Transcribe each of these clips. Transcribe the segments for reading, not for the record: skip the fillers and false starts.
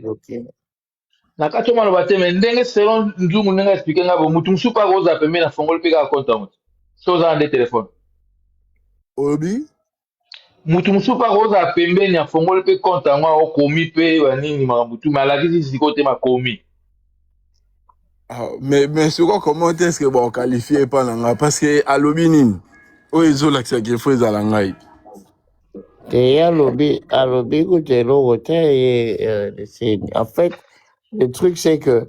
Ok. Na kati maloba te me ndenge selon nzungu ndenge expliquer ngabo mutu musu pa koza pembe na fongoli pe ka compte yango. So za ande téléphone. Obi? Mutu musu pa koza pembe na fongoli pe compte yango okomi pe wa nini makambutu mais alakisi siko te makomi. Ah, mais c'est quoi, comment est-ce que bon qualifié pas nanga parce que alobini o ezolakisa ke fo ezala ngai. Et alobi écoutez l'autre en fait le truc c'est que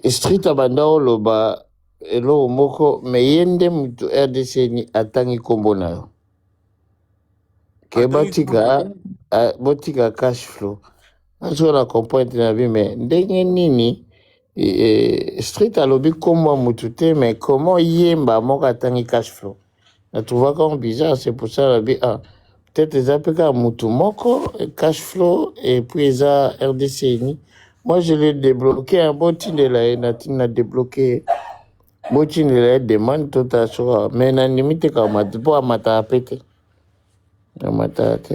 street abanda oloba elo moko mais yende mutu RDC ni atangi kombo na yo ke botika cash flow azo na comprendre na bi mais ndenge nini street alobi kombo mutu te mais comment yemba moko atangi cash flow na trouva comme bizarre c'est pour ça la bi peut-être eza pe kaka mutu moko cash flow et puis eza RDC ni moi je l'ai débloqué un bon tindela ye na débloqué botindela ye demande tota soka mais na ndimi te kaka mata mpo amataka pe te amataka te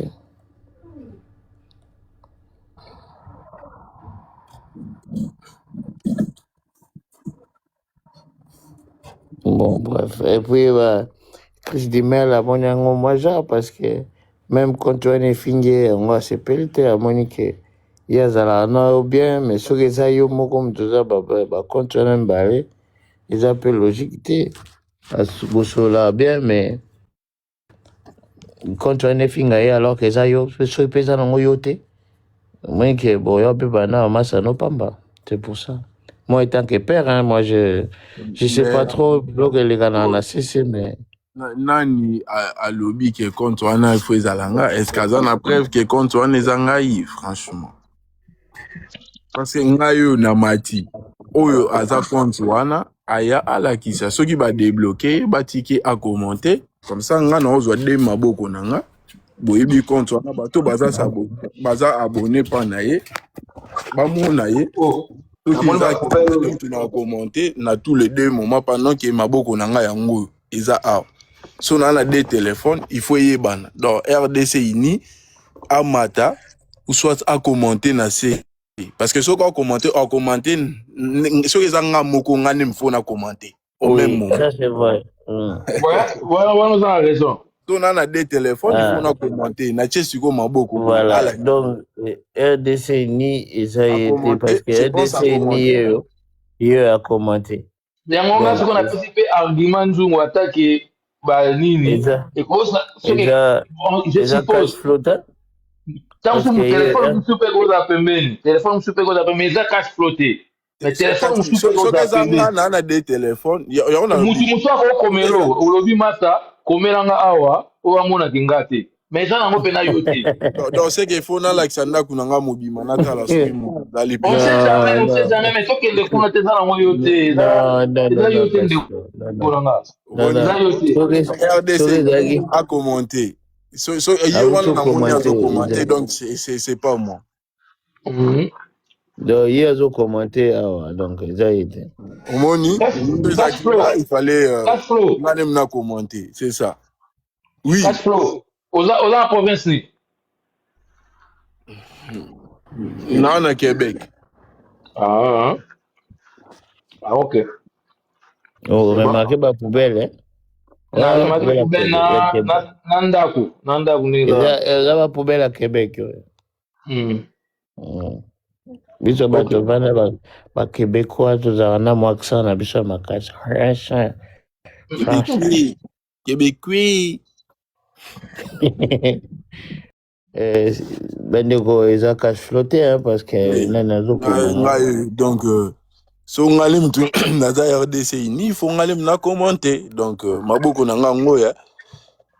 bon bref et puis Chris Dimel amoni yango mwa genre parce que même compte wana efingi yango asepeli te amoni ke ye azalaka na yo bien mais soki eza yo moko moto oza bacompte wana mibale eza mpe logique te bosololaka bien mais compte wana efinga ye alors que eza yo soki mpe eza nango yo te omoni ke boyo mpe bana bamasa no pamba c'est pour ça moi étant que père hein, moi je sais pas trop biloko elekana na CC mais Nani alobi ke compte wana fo ezala nga est-ce que aza na preuve ke compte wana eza ngai franchement parce que ngai oyo na mati oyo aza compte wana aya alakisa soki ba débloquer batiki a commenter comme ça nga na ozwa de maboko na nga boyebi compte wana bato baza abonné pa na ye bamona ye soki eza tu na commenter na tous les deux moments pendant que maboko na nga yango eza awa so na na des téléphones il faut yebana donc RDC ini amata ou soit à commenter na C parce que soki a commenter soki eza nga moko nga ne mfo na commenter au même moment ça c'est vrai Voilà, nous avons raison. so na na des téléphones il faut na commenter na tie siko maboko voilà donc RDC ni eza été parce que RDC ni yo a commenté yango nga siko napesi mpe argument nzungu atake banini je suppose ntango mosu telefone mosusu mpe koza pembeni telefone mosusu mpe koza pembeni eza cash flow te mais telefone mosusu mpe koza pembeni na de telefone mutu mosu akokomelo olobi mata komelanga awa oyo amonaki nga te mais eza nango mpe na yo te donc c'est qu'il faut nalakisa ndako na nga mobima natala soki mozali on sait jamais mais tokende kuna te eza nango yo te eza yo te ndeko nanga eza yo te RDC a commenté ye wana na moni azo commenté donc c'est pas moi donc ye azo commenté awa donc eza ye te omoni il fallait nganem na commenté c'est ça oui cash flow oza na province ni na Québec ok remarqué ba poubelle na ndako eza ba poubelle ya Québec biso bato vana baquébécois tozala na mwa accent na biso ya makasi Québécois bandeko eza cash flotte parce que nani azokoma donc so ngale mtu naza RDC ni fo ngale na commenter donc maboko na nga ngoya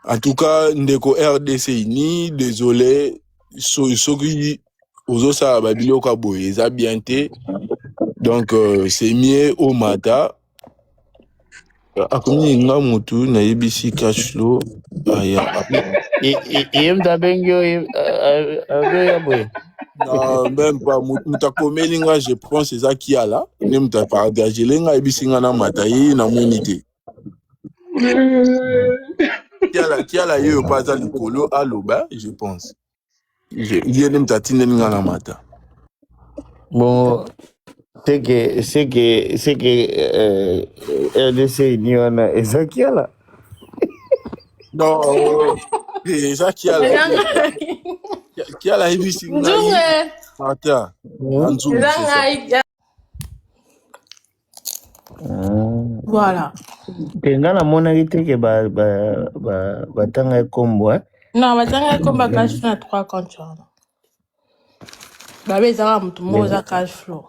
en tout cas ndeko RDC ni désolé soki ozosa ba biloko boye eza bien te donc c'est mieux au mata akomi nga mutu na yebisi cash flow aya yemta bengio ya boye non même pas mutakomeli nga je pense eza kiala ne muta partage lenga yebisi nga na mata ye na monité kiala yo pas za likolo aloba je pense ye ne muta tindeli nga na mata Bon, c'est que RDC Union et ça qui est là. Non, ça qui a la ABC. Attends, Nzungu, c'est ça. Voilà. Tenga na mona ite ke batanga kombo Non, batanga kombo cash flow na 3 comptes. Babé ça mutu moza cash flow.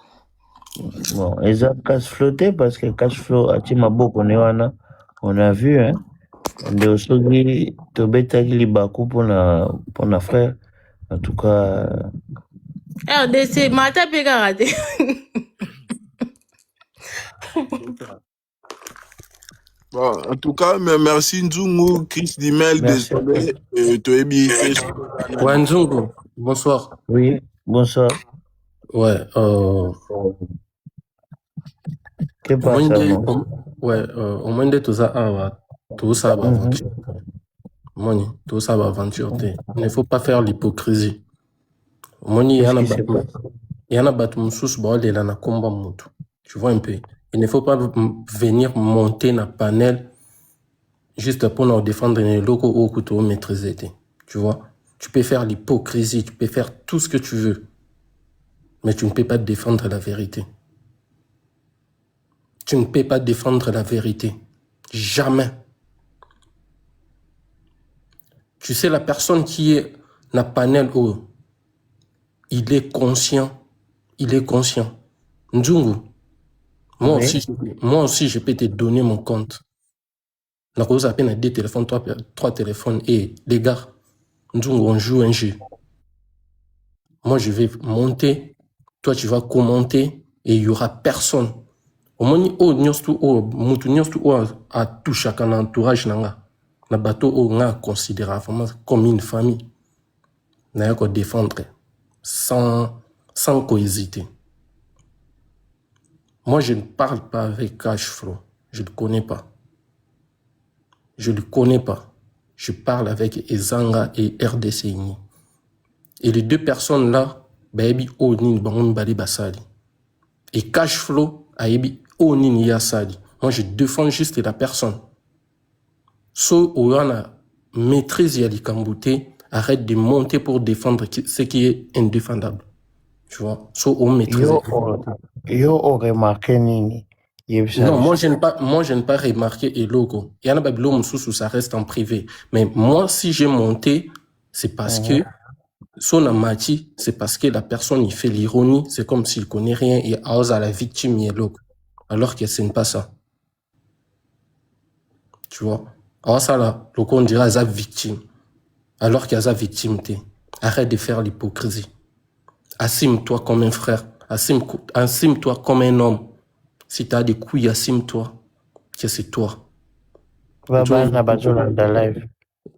Bon, eza cash flow parce que cash flow ati maboko ne wana on a vu hein. Nde soki tobetaki libaku pona frère en tout cas RDC mata pe kaka te. Bon, en tout cas, merci Nzungu, Chris Dimel, désolé. Ouais, Nzungu, bonsoir. Oui, bonsoir. Ouais, Que passe au moins de tout ça, tout ça va aventure. Tout ça va aventure. Il ne faut pas faire l'hypocrisie. Il y en a battu sous bord de la combat mutu. Tu vois un peu. Il ne faut pas venir monter dans panel juste pour nous défendre les locaux au couteau maîtriser. Tu vois. Tu peux faire l'hypocrisie, tu peux faire tout ce que tu veux. Mais tu ne peux pas défendre la vérité. Tu ne peux pas défendre la vérité. Jamais. Tu sais, la personne qui est dans le panel, il est conscient. Il est conscient. Nzungu, moi aussi, je peux te donner mon compte. On a à peine 2 téléphones, 3 téléphones. Et les gars, Nzungu, on joue un jeu. Moi, je vais monter. Toi, tu vas commenter. Et il n'y aura personne. Au moins, à tout chacun entourage na bateau on a considéré comme une famille. N'a qu'à défendre sans hésiter. Moi, je ne parle pas avec Cashflow. Je ne le connais pas. Je ne le connais pas. Je parle avec Ezanga et RDCI. Et les 2 personnes là, baby Onin bangon bali basali. Et Cashflow ayebi Onin yasali. Moi, je défends juste la personne. So Oyana maîtrise Yalikambouté, arrête de monter pour défendre ce qui est indéfendable. Tu vois, so on maîtrise. Yo remarqué nini. Non, moi je n'ai pas remarqué et logo. Il y en a babylon sous ça reste en privé. Mais moi, si j'ai monté, c'est parce que son amati, c'est parce que la personne il fait l'ironie, c'est comme s'il connaît rien et ose à la victime et logo. Alors que ce n'est pas ça. Tu vois. Alors ça là, le on dirait à victime. Alors qu'il y a sa victime. Arrête de faire l'hypocrisie. Assume-toi comme un frère. Assume-toi comme un homme. Si tu as des couilles, assume-toi que c'est toi.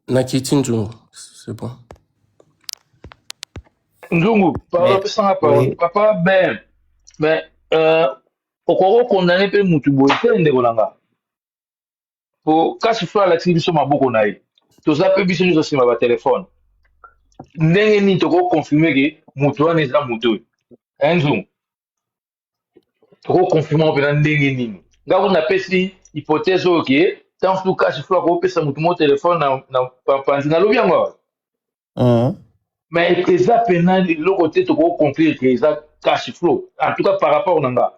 Nakiti Nzungu, c'est bon. Nzungu, papa ben, mais okoro condamné pe mutu boy te ndeko nanga. Po kasi fwa la biso maboko na ye. Toza pe biso nyonso nsima ba telefone. Ndenge nini toko confirmer ke mutu wana eza mutu. Nzungu. Toko confirmer mpena ndenge nini. Ngako napesi hypothèse oyo ke tant tout kasi fwa ko pesa mutu mo telefone na panzi na lobi yango. Mais eza pena loko te toko conclure ke eza cash flow. En tout cas par rapport nanga.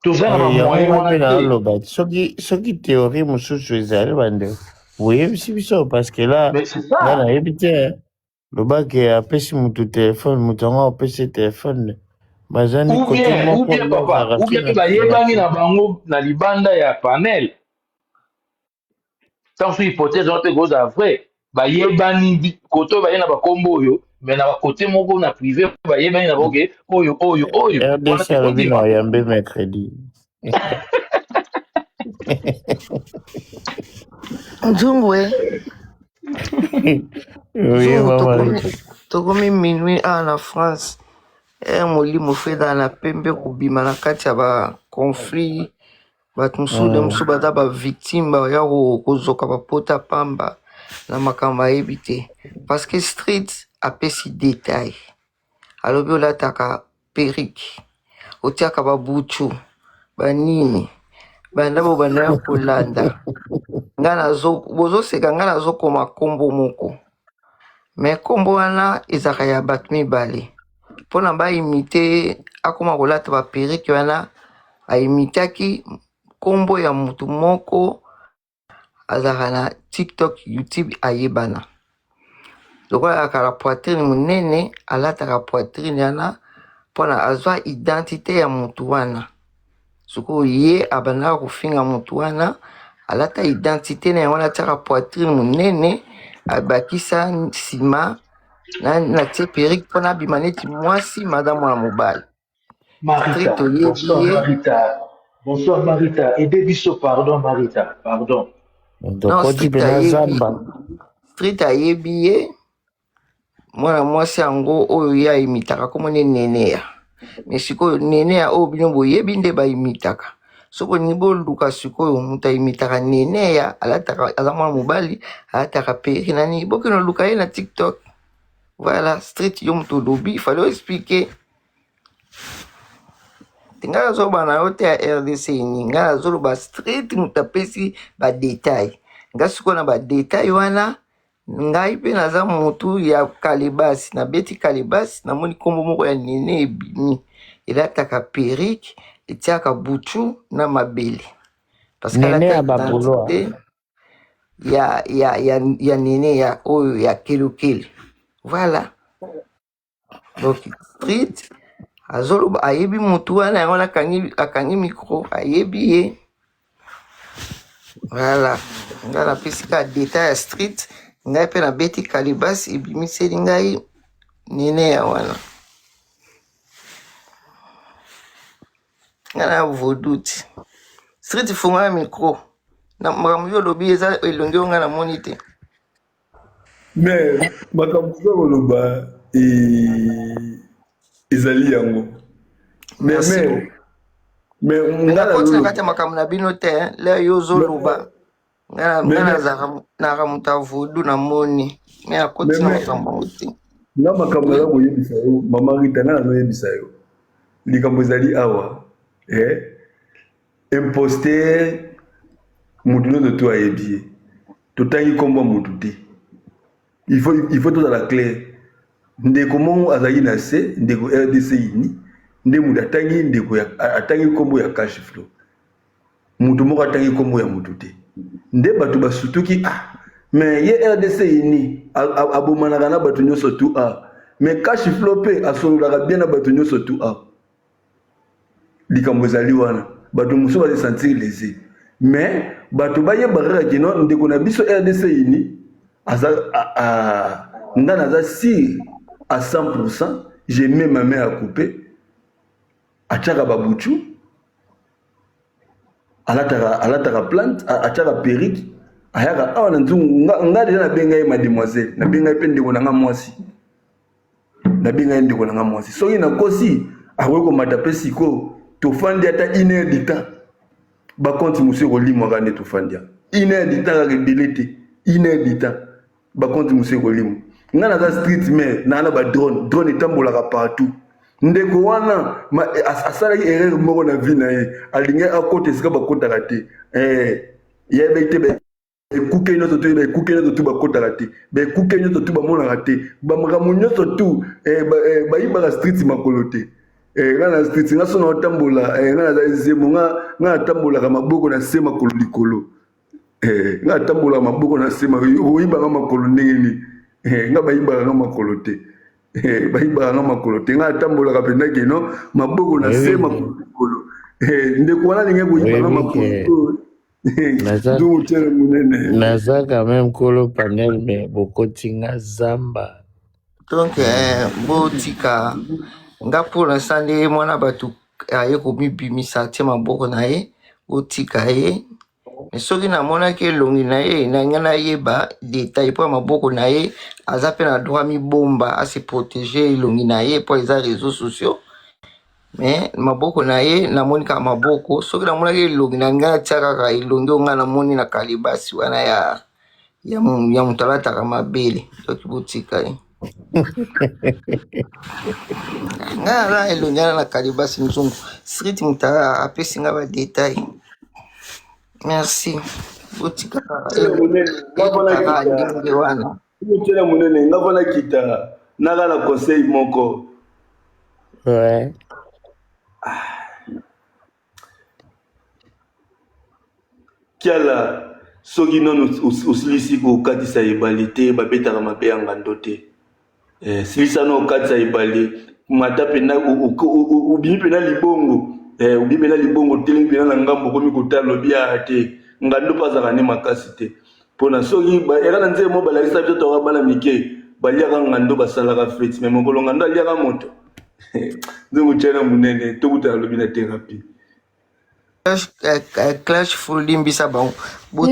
Toza na moyen wana te. Soki théorie mosusu ezali bande. Oui, biso parce que là na ebite lobaki apesi mutu téléphone mutu ngo apesi téléphone. Bazani côté moko ou bien papa ou bien bayebani na bango na libanda ya panel. Tant que hypothèse on peut goza vrai. Bayebani côté bayena ba kombo oyo mais na côté moko na privé bayebani na boke oyo. RDC alobi na yambe mercredi. Nzungu tokomi minuit na France. Molimo feda na pembe kubima na kati ya ba conflit bato mosusu baza ba victime ya kozoka bapota pamba na makambo ayebi te parce que street apesi détail alobi olataka periki otiaka babuchu banini bandabo bandaya kolanda nga bozoseka nga nazokoma kombo moko me kombo wana ezaka ya bato mibale mpona baimite akoma kolata baperiki wana aimitaki kombo ya mutu moko azalaka na TikTok, YouTube ayebana lokola akala poitrine munene alataka poitrine wana mpona azwa identité ya mutu wana sikoyo ye abandaka kofinga mutu wana alata identité na yango natiaka poitrine munene abakisa nsima na tie perike mpona abima neti mwasi madamu ya mobali Marita, bonsoir Marita. Bonsoir Marita. Aidez biso, pardon Marita, pardon. non street ayebi ye mwana mwasi yango oyo ye ayimitaka komone neneya me sikoyo neneya oyo bino boyebi nde bayimitaka soko ni boluka sikoyo mutu ayimitaka neneya alataka aza mwana mobali alataka peri nani bokeno luka ye na TikTok. Voilà, street yo mutu olobi fallait expliquer nga nazobana yo te ya RDC ni nga nazoloba street mutu apesi badetail nga sikoyo na badetail wana ngai mpe naza mutu ya kalebasi nabeti kalebasi namoni kombo moko ya nene ebimi elataka perike etiaka butu na mabele parce que identité ya nene ya oyo ya kelokele. Voilà, donc street azoloba ayebi mutu wana yango akangi micro ayebi ye. Voilà, nga napesi ka detail ya street ngai mpe nabeti kalibasi ebimiseli ngai nene ya wana nga na voduti street funga ya micro na makambo yo olobi eza elongi yo nga namoni te mais makambo oza koloba ezali yango mais nga koti na kati ya makambo na bino te leo yo ozoloba nga nazaka mutu avodu namoni me akoti na makambo yango te nga makambo aza koyebisa yo mama Rita nga nazoyebisa yo likambo ezali awa imposter mutu nyonso to ayebi ye totangi kombo mutu te il faut tozala clair ndeko moko azali na se ndeko RDC ini nde mutu atangi kombo ya cash flow mutu moko atangi kombo ya mutu te nde bato basutuki mais ye RDC ini abomanaka na bato nyonso tu mais cash flow mpe asololaka bien na bato nyonso tu likambo ezali wana bato mosusu bazesentir lese mais bato bayebaka kino ndeko na biso RDC ini nga naza si à 100% j'ai mis ma main à couper atiaka babuchu alataka plante atiaka perike ayaka awa na nzungu nga deja nabenga ye mademoiselle nabenga ye mpe ndeko na nga mwasi nabenga ye ndeko na nga mwasi soki nakosi akoki komata mpe sikoyo tofandi ata 1 heure du temps bakonti mosu ekolimwaka nde tofandi 1 heure du temps kaka ebele te 1 heure du temps bakonti mosu ekolimwa nga naza street maire na badrone etambolaka partout ndeko wana asalaki erreur moko na vie na ye alingi akota esika bakotaka te yebai te ekuke nyonso to ekuke nyonso tu bakotaka te ekuke nyonso tu bamonaka te bamakambo nyonso tu bayibaka street makolo te nga na street nga so na otambola nga naza ezemo nga natambolaka maboko na se makolo likolo nga natambolaka maboko na se oyibaka makolo ndenge nini nga bayibaka nga makolo te bayibaka nga makolo te nga natambolaka mpenza keno maboko na se makolo likolo ndeko wana alingi koyibaka makolo naza quand même kolo panel mais bokotinga zamba donc botika nga pour l'instant nde mwana bato aye komibimisa atie maboko na ye botika ye soki namonaki elongi na ye nanga nayeba detail mpo ya maboko na ye aza mpe na droit mibomba ase protéger elongi na ye mpo eza réseaux sociaux mais maboko na ye namoni kaka maboko soki namonaki elongi na ngai atia kaka elongi onga namoni na kalibasi wana ya mutu alataka mabele soki botika ye Nga elonyana na Kalibasi Nzungu. Street muta apesi nga ba détail. Merci. Botika kaka ndenge wana. Mutela munene nga vana kita naga na conseil moko. Ouais. Kiala soki non usilisi kokatisa ebale te babetaka mabe ya ngando te. Silisa no okatisa ebale mata pena ubimi pena libongo. Ubimi pena libongo telingi pena na ngambo komi kotala lobi ya te. Ngando pazaka ne makasi te. Pona soki era na nzela mo balakisa biso to bana mike baliaka ngando basalaka fete mais mokolo ngando aliaka moto. Nzungu tshela munene to kutala lobi na thérapie. Clash full limbisa bango. Non,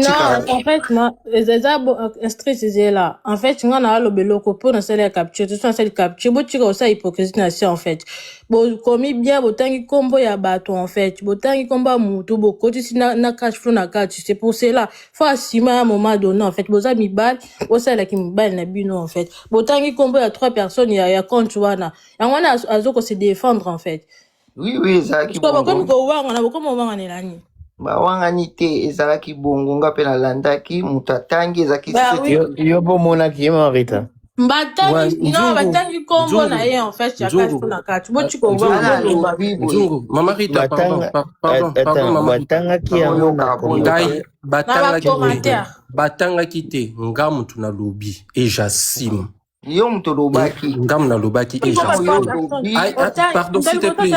en fait, moi, les stress c'est là. En fait, on a le beloko pour nous faire capture. Tout ça, c'est le capture. Bon, tu vois ça hypocrisie en fait. Bon, comme bien, bon, tant qu'il combo ya bateau en fait. Bon, tant qu'il combat moutou, bon, côté si na cash flow na cash, c'est pour cela. Faut assumer à un moment donné en fait. Bon, ça mi balle, bon ça là qui me balle na bino en fait. Bon, tant qu'il combo ya 3 personnes, il y a compte tu vois na. Et on a azoko se défendre en fait. Oui, ça qui bon. Comme go wanga na comme wanga nelani. Bawangani te ezalaki bongo nga pe nalandaki mutu atangi ezalaki yo bomonaki Marita batangi non batangi kombo na ye en fait ya kashi na kati botiko wana Nzungu Mama Rita pardon Mama batangaki yango na ngai batangaki te nga mutu na lobi et j'assume yo mutu lobaki ngam na lobaki et j'assume pardon s'il te plaît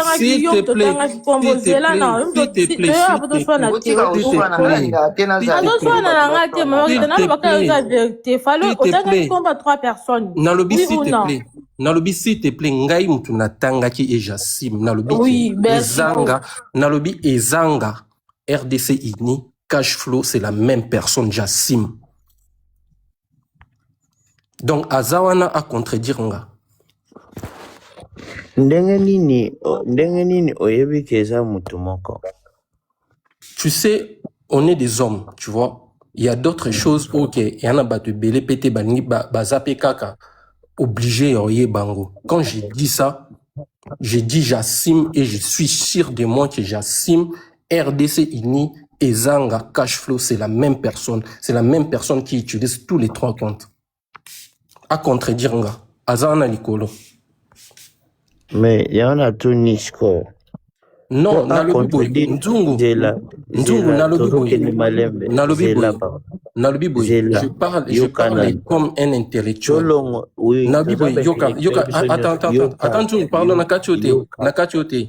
nalobi s'il te plaît ngai mutu natangaki et j'assume nalobi ezanga RDC ini cash flow c'est la même personne j'assume. Donc azawana a contredire nga. Ndenge nini oyebi keza mutu moko. Tu sais, on est des hommes, tu vois. Il y a d'autres choses, ok. Il y en a de belé pété balingi bazape kaka obligé oye bango. Quand j'ai dit ça, j'ai dit j'assume et je suis sûr de moi que j'assume RDC ini et Zanga Cashflow, c'est la même personne. C'est la même personne qui utilise tous les 3 comptes. À contredire nga azana likolo mais il y en a tout nisko non nalobi nzungu nalobi boy je parle comme un intellectuel nalobi boy yoka attends pardon nakatiote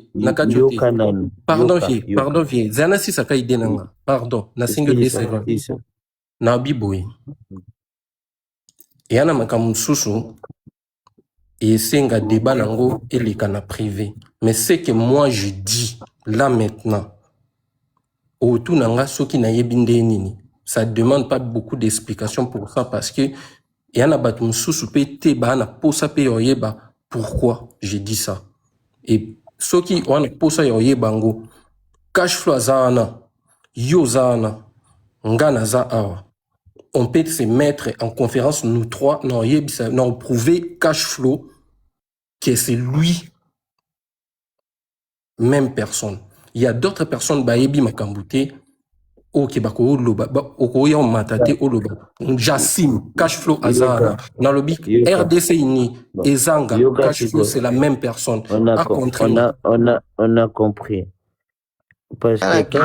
pardon vie zana si saka ide nanga pardon na single day seven nalobi boy et yana makamu susu et senga débat nango et les cana privé mais c'est que moi je dis là maintenant autour nanga soki na yebinde nini ça demande pas beaucoup d'explications pour ça parce que yana batum susu pété ba na posa pe yoyeba pourquoi j'ai dit ça et soki wana posa yoyeba ngo cash flow zana yo zana ngana za awa. On peut se mettre en conférence, nous trois, non, prouver cash flow, que c'est lui, même personne. Il y a d'autres personnes, Baebi Makambouté, ok, Bako Loba, Okoya Matate Oloba, Jassim, cash flow Azana, Nalobi, RDC Ini, Ezanga, cash flow, c'est la même personne. On a compris. Parce que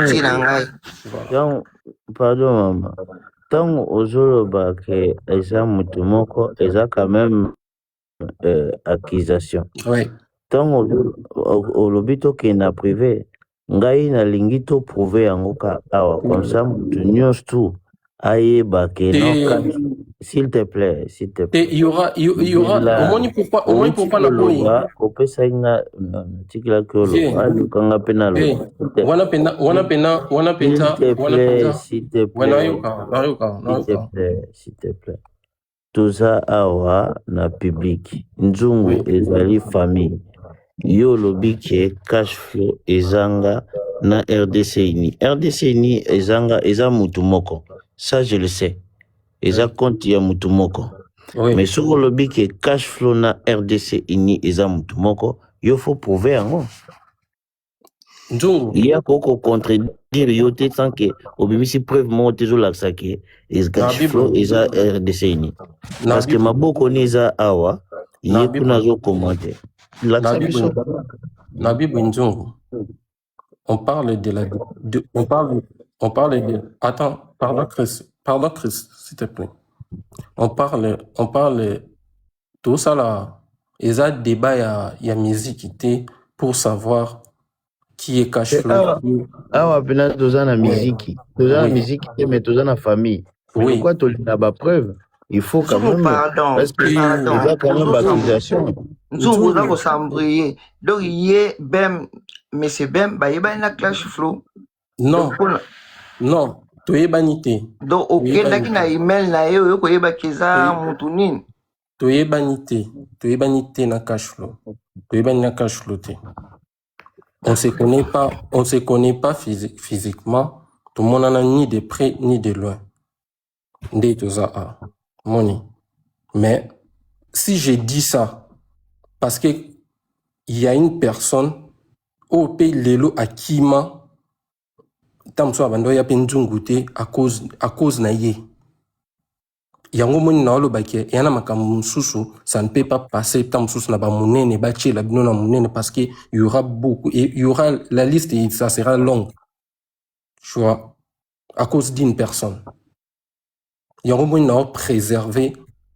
pardon, maman. Tant ozoloba que eza mutu moko eza quand même accusation. Ouais. Tant olobi tokenda privé ngai nalingi to prouver yango ka awa comme ça mutu nyonso tu ayeba ke non s'il te plaît il y aura au moins pourquoi la boy opesa inga tikila ko lo kanga pena lo wana penta s'il te plaît tout ça awa na public nzungu ezali famille yo lobi ke cash flow ezanga na RDC ini ezanga eza mutu moko ça je le sais eza compte ya mutu moko Oui. Mais sur le lobby qui est cash flow na RDC ini eza mutu moko, il faut prouver yango. Nzungu. Il y a beaucoup contredire yo te sans que obimisi preuve mo te zo laksa ke is cash flow eza RDC ini. Parce que maboko ni eza awa, il kuna zo commenter. Laksa biso. Nabibu Nzungu. On parle de la on parle de attends, pardon Chris, s'il te plaît. On parle tout ça là, il y a débat il y a musique pour savoir qui est cash flow. Awa pena toza na musique. Toza na musique mais toza na famille. Mais pourquoi tu as ba preuve? Il faut quand même parce que il y a quand même accusation. Nzungu za ko s'embrouiller. Donc yé bem mais c'est bem ba yeba na cash flow. Non. Non, to yebanité. Donc okendaki na email na yo ko yeba kiza mutu nini. To yebanité na cash flow. To yebani na cash flow te. On se connaît pas physiquement. Tout le monde en a ni de près ni de loin. Ndé toza a money. Mais si j'ai dit ça parce que il y a une personne au pays lelo akima tamso abando ya penjungu te à cause na ye. Yango moni na olo bakie yana makambo susu ça ne peut pas passer tamsusu na ba munene ba tchela bino na munene parce que il y aura beaucoup et il y aura la liste et ça sera longue. Tu vois, à cause d'une personne. Yango moni na préserver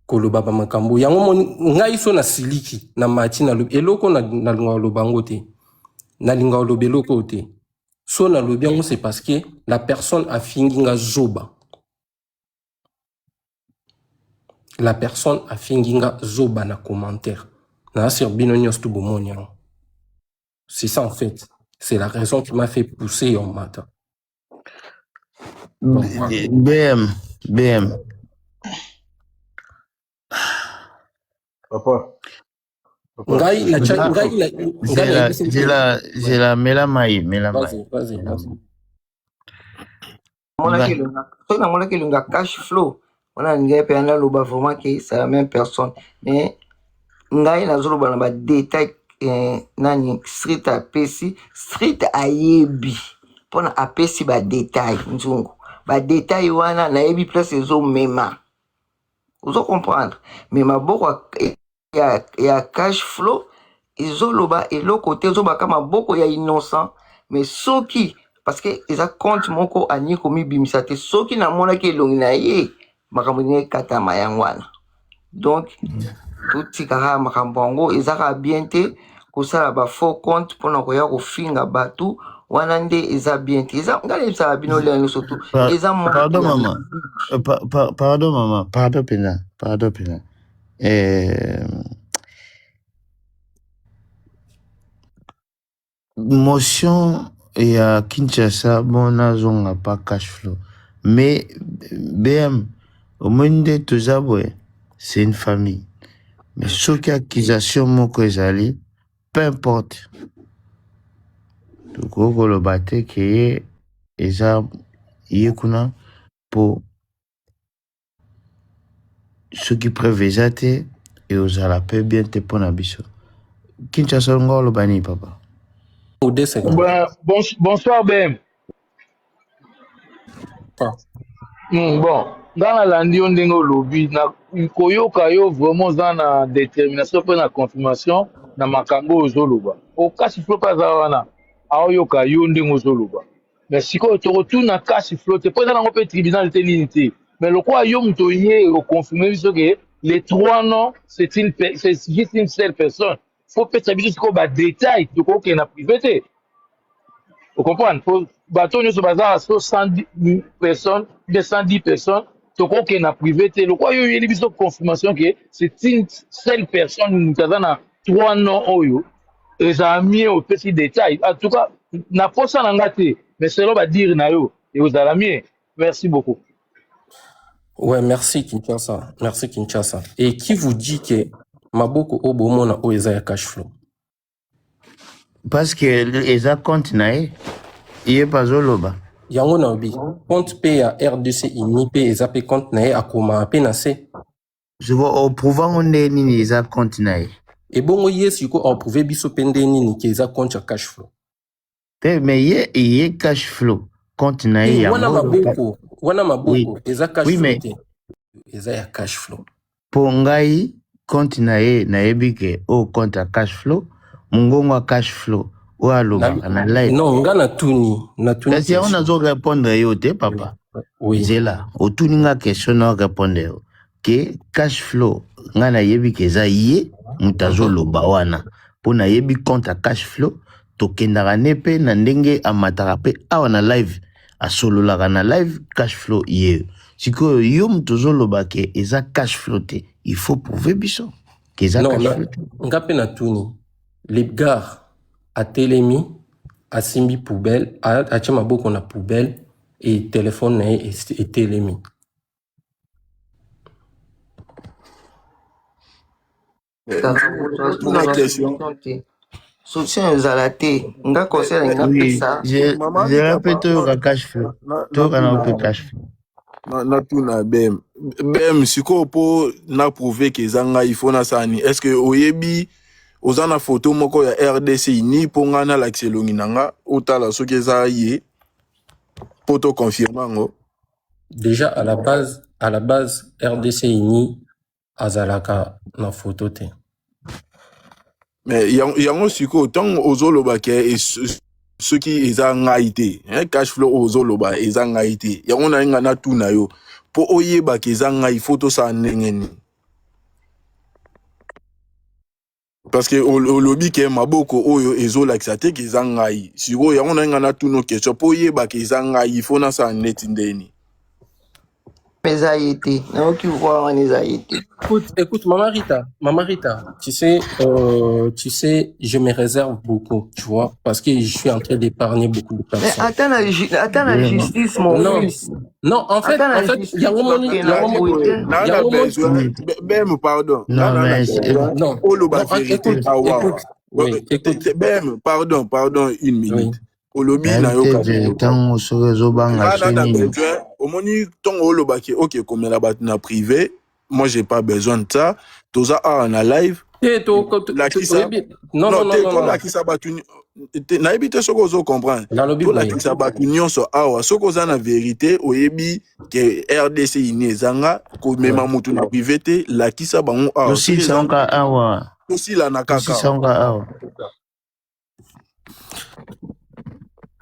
koloba ba makambo. Yango moni ngai so na siliki na mati na eloko na linga lobango te. Na linga lobeloko te. So na lobiango c'est parce que la personne a finginga zoba. La personne a finginga zoba na commentaire. Na sur binonios tout bomonian. C'est ça en fait. C'est la raison qui m'a fait pousser en matin. BM. Papa. J'ai la mélamai. Vas-y. Mona kelunga cash flow. On a ngai pe na loba vraiment que c'est la même personne. Mais ngai na zolo ba détail nani street apesi street ayebi. Pona apesi ba détail nzungu. Ba détail wana na yebi place ezo mema. Vous comprendre. Mais ma boko ya cash flow izoloba elo côté zoba kama boko ya innocent mais soki parce que eza compte moko ani komi bimisa te soki na mona ke longi na ye makambo ne kata mayangwana donc tout tikara makambo ngo ezaka bien te ko sala ba faux compte pona ko ya ko finga batu wana nde eza bien te eza ngale sa bino le surtout eza pardon maman pardon pena motion et à Kinshasa bon n'a pas cash flow mais BM au monde de Zaboué c'est une famille mais ce qui accusation moko ezali peu importe donc on le battre qui eza yekuna pour ceux qui prévésate et aux la paix bien te pona biso Kinshasa ngolo bani papa. Bonsoir Ben. Bon, dans la landio ndenge lobby na koyoka yo vraiment dans la détermination pour la confirmation na makambo ozoloba. O kasi flow pas wana. Aoyoka yo ndenge ozoloba. Mais si ko to retourne na kasi flow te pas dans un tribunal te nini. Mais le quoi yo mto yé confirmer que les trois noms c'est juste une seule personne. Faut peut-être savoir ko ba détail to ko ke na privé. Vous comprenez? Pour bateau nous bazar 110 personnes, 210 personnes, to ko ke na privé te. Le quoi yo yé biso confirmation que c'est une seule personne nous tazana trois noms oyo. Et ça a mis au petit détail. En tout cas, na posa na ngate, mais c'est là va dire na yo et vous allez mieux. Merci beaucoup. Ouais, merci Kinshasa. Et qui vous dit que Maboko Obomona Oeza cash flow? Parce que les compte nae, il est pas zoloba. Yango na obi. Compte P à RDC ini P ezapé compte nae akoma penase. je vois oprouvant onde nini eza compte na ye. Et bon, yes, yiko oprouvé biso pende nini ki eza compte ya cash flow. Mais ye cash flow compte na ye wana maboko oui. eza cash Oui, flow mais te. Eza ya cash flow. Po ngai compte na ye nayebi ke o compte ya cash flow mungongo cash flow o aloba na live. Non, nga na tuni kasi on azo répondre yo te papa. Oui. Zela otuni nga question na répondre yo ke cash flow nga nayebi ke eza ye mutazo loba wana po nayebi compte ya cash flow tokendaka ne pe na ndenge amataka pe awa na live asololaka na live cash flow ye sikoyo yo mutozo loba ke eza cash flow te il faut prouver biso ke eza cash flow te. Nga pe na tuni Libgar a telemi asimbi poubelle atia maboko na poubelle et téléphone na ye etelemi. Une question. Solution ezala te nga conseil nga pesa je répète yo cash flow to kana pe cash flow na tuna bem siko po na prouver que zanga il faut na sani est-ce que oyebi ozana photo moko ya RDC ni po ngana la xelongi nanga otala soki eza ye po to confirmer ngo. Déjà à la base RDC ini azalaka na photo te. Mais yango siko tant ozoloba ke ce qui eza ngaité cash flow ozoloba eza ngaité yango na nga na tuna yo po oyeba ke eza ngai photo sa ndengeni parce que au lobby ke maboko oyo ezolakisa te ke eza ngai siko yango na nga na tuna question po oyeba ke eza ngai faut na sa neti ndeni eza yete na oki voir on eza yete. Écoute, Maman Rita, tu sais, je me réserve beaucoup, tu vois, parce que je suis en train d'épargner beaucoup de personnes. Mais attends la justice, mon fils. Non, en fait, il y a un moment, pardon. Non, écoute, pardon, une minute. Au lobby, omoni ton olobaki ok comme la batna privé moi j'ai pas besoin de ça toza en live la kisa non la kisa batuni na ebite soko zo comprendre to la kisa batuni so awa soko za na vérité oyebi que RDC inezanga ko mema mutu na privé te la kisa bango awa aussi sanga awa aussi la na kaka